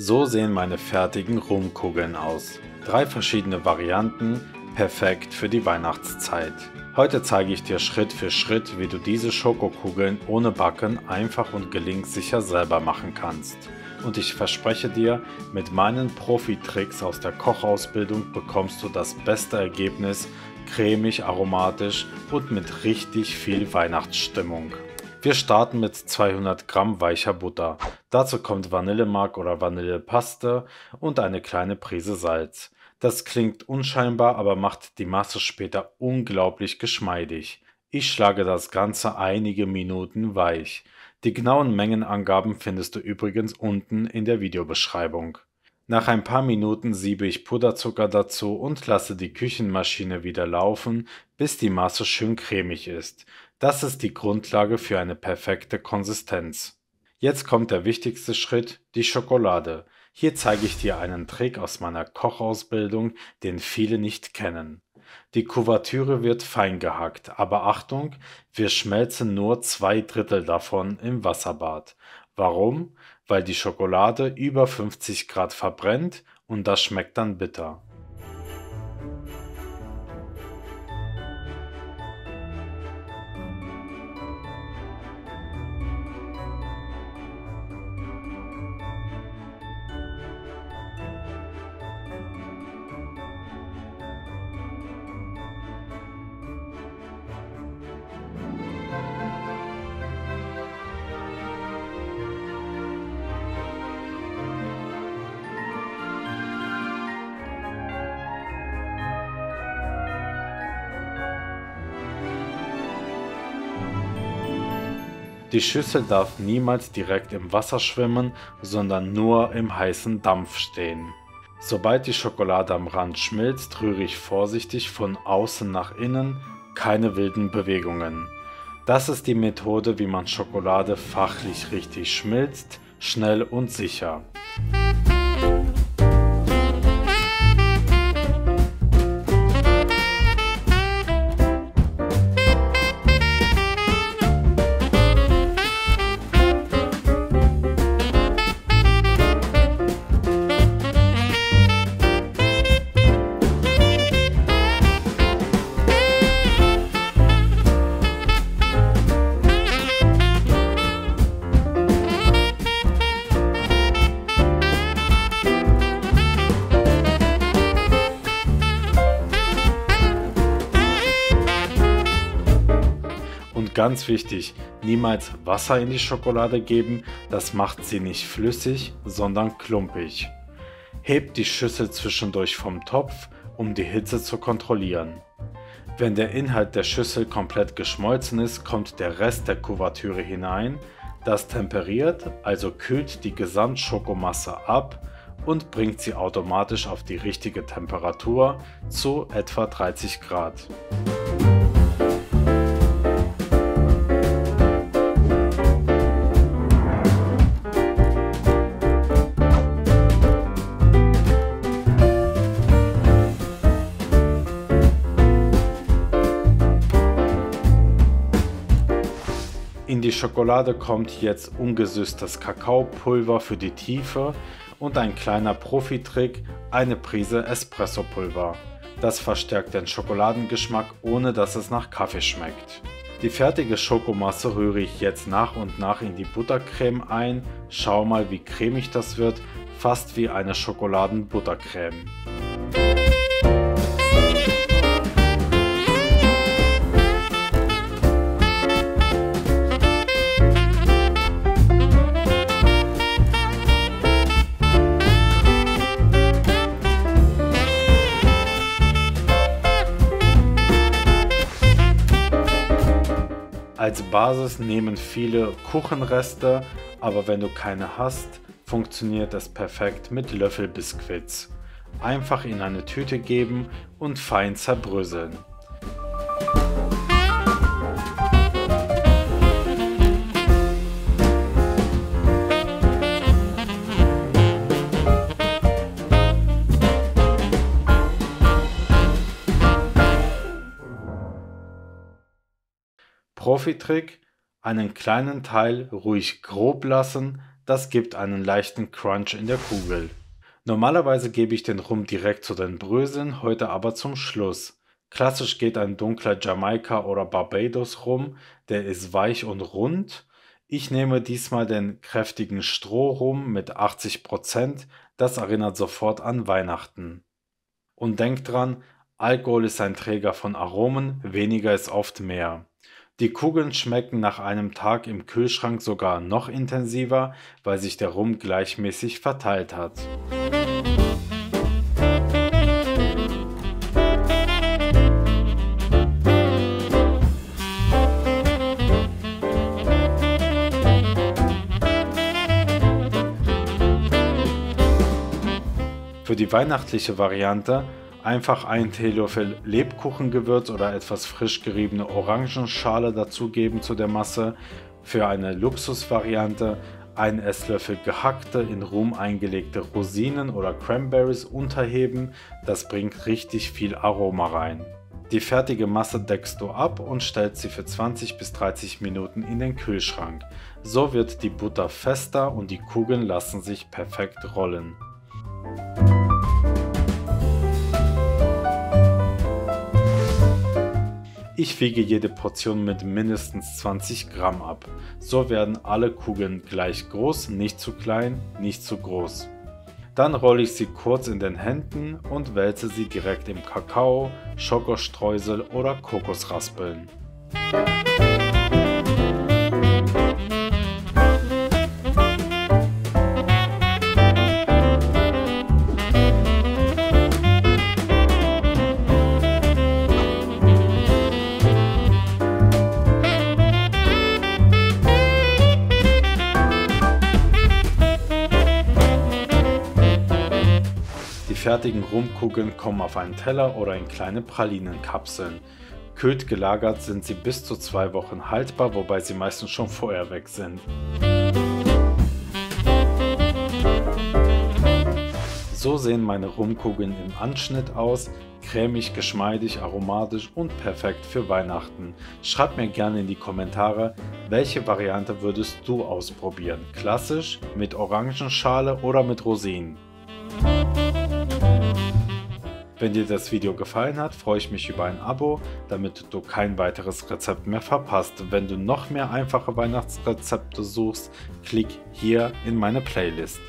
So sehen meine fertigen Rumkugeln aus. 3 verschiedene Varianten, perfekt für die Weihnachtszeit. Heute zeige ich dir Schritt für Schritt, wie du diese Schokokugeln ohne Backen einfach und gelingsicher selber machen kannst. Und ich verspreche dir, mit meinen Profi-Tricks aus der Kochausbildung bekommst du das beste Ergebnis, cremig, aromatisch und mit richtig viel Weihnachtsstimmung. Wir starten mit 200 Gramm weicher Butter. Dazu kommt Vanillemark oder Vanillepaste und eine kleine Prise Salz. Das klingt unscheinbar, aber macht die Masse später unglaublich geschmeidig. Ich schlage das Ganze einige Minuten weich. Die genauen Mengenangaben findest du übrigens unten in der Videobeschreibung. Nach ein paar Minuten siebe ich Puderzucker dazu und lasse die Küchenmaschine wieder laufen, bis die Masse schön cremig ist. Das ist die Grundlage für eine perfekte Konsistenz. Jetzt kommt der wichtigste Schritt, die Schokolade. Hier zeige ich dir einen Trick aus meiner Kochausbildung, den viele nicht kennen. Die Kuvertüre wird fein gehackt, aber Achtung, wir schmelzen nur 2/3 davon im Wasserbad. Warum? Weil die Schokolade über 50 Grad verbrennt und das schmeckt dann bitter. Die Schüssel darf niemals direkt im Wasser schwimmen, sondern nur im heißen Dampf stehen. Sobald die Schokolade am Rand schmilzt, rühre ich vorsichtig von außen nach innen, keine wilden Bewegungen. Das ist die Methode, wie man Schokolade fachlich richtig schmilzt, schnell und sicher. Und ganz wichtig, niemals Wasser in die Schokolade geben, das macht sie nicht flüssig, sondern klumpig. Hebt die Schüssel zwischendurch vom Topf, um die Hitze zu kontrollieren. Wenn der Inhalt der Schüssel komplett geschmolzen ist, kommt der Rest der Kuvertüre hinein. Das temperiert, also kühlt die Gesamtschokomasse ab und bringt sie automatisch auf die richtige Temperatur zu etwa 30 Grad. In die Schokolade kommt jetzt ungesüßtes Kakaopulver für die Tiefe und ein kleiner Profi-Trick, eine Prise Espressopulver. Das verstärkt den Schokoladengeschmack, ohne dass es nach Kaffee schmeckt. Die fertige Schokomasse rühre ich jetzt nach und nach in die Buttercreme ein. Schau mal, wie cremig das wird, fast wie eine Schokoladenbuttercreme. Als Basis nehmen viele Kuchenreste, aber wenn du keine hast, funktioniert es perfekt mit Löffelbiskuits. Einfach in eine Tüte geben und fein zerbröseln. Profi-Trick: einen kleinen Teil ruhig grob lassen, Das gibt einen leichten Crunch in der Kugel. Normalerweise gebe ich den Rum direkt zu den Bröseln, heute aber zum Schluss. Klassisch geht ein dunkler Jamaika oder Barbados Rum, der ist weich und rund. Ich nehme diesmal den kräftigen Strohrum mit 80%, das erinnert sofort an Weihnachten. Und denkt dran, Alkohol ist ein Träger von Aromen, weniger ist oft mehr. Die Kugeln schmecken nach einem Tag im Kühlschrank sogar noch intensiver, weil sich der Rum gleichmäßig verteilt hat. Für die weihnachtliche Variante einfach einen Teelöffel Lebkuchengewürz oder etwas frisch geriebene Orangenschale dazugeben zu der Masse. Für eine Luxusvariante einen Esslöffel gehackte, in Rum eingelegte Rosinen oder Cranberries unterheben, das bringt richtig viel Aroma rein. Die fertige Masse deckst du ab und stellst sie für 20 bis 30 Minuten in den Kühlschrank. So wird die Butter fester und die Kugeln lassen sich perfekt rollen. Ich wiege jede Portion mit mindestens 20 Gramm ab. So werden alle Kugeln gleich groß, nicht zu klein, nicht zu groß. Dann rolle ich sie kurz in den Händen und wälze sie direkt im Kakao, Schokostreusel oder Kokosraspeln. Die fertigen Rumkugeln kommen auf einen Teller oder in kleine Pralinenkapseln. Kühlt gelagert sind sie bis zu 2 Wochen haltbar, wobei sie meistens schon vorher weg sind. So sehen meine Rumkugeln im Anschnitt aus, cremig, geschmeidig, aromatisch und perfekt für Weihnachten. Schreib mir gerne in die Kommentare, welche Variante würdest du ausprobieren? Klassisch, mit Orangenschale oder mit Rosinen? Wenn dir das Video gefallen hat, freue ich mich über ein Abo, damit du kein weiteres Rezept mehr verpasst. Wenn du noch mehr einfache Weihnachtsrezepte suchst, klick hier in meine Playlist.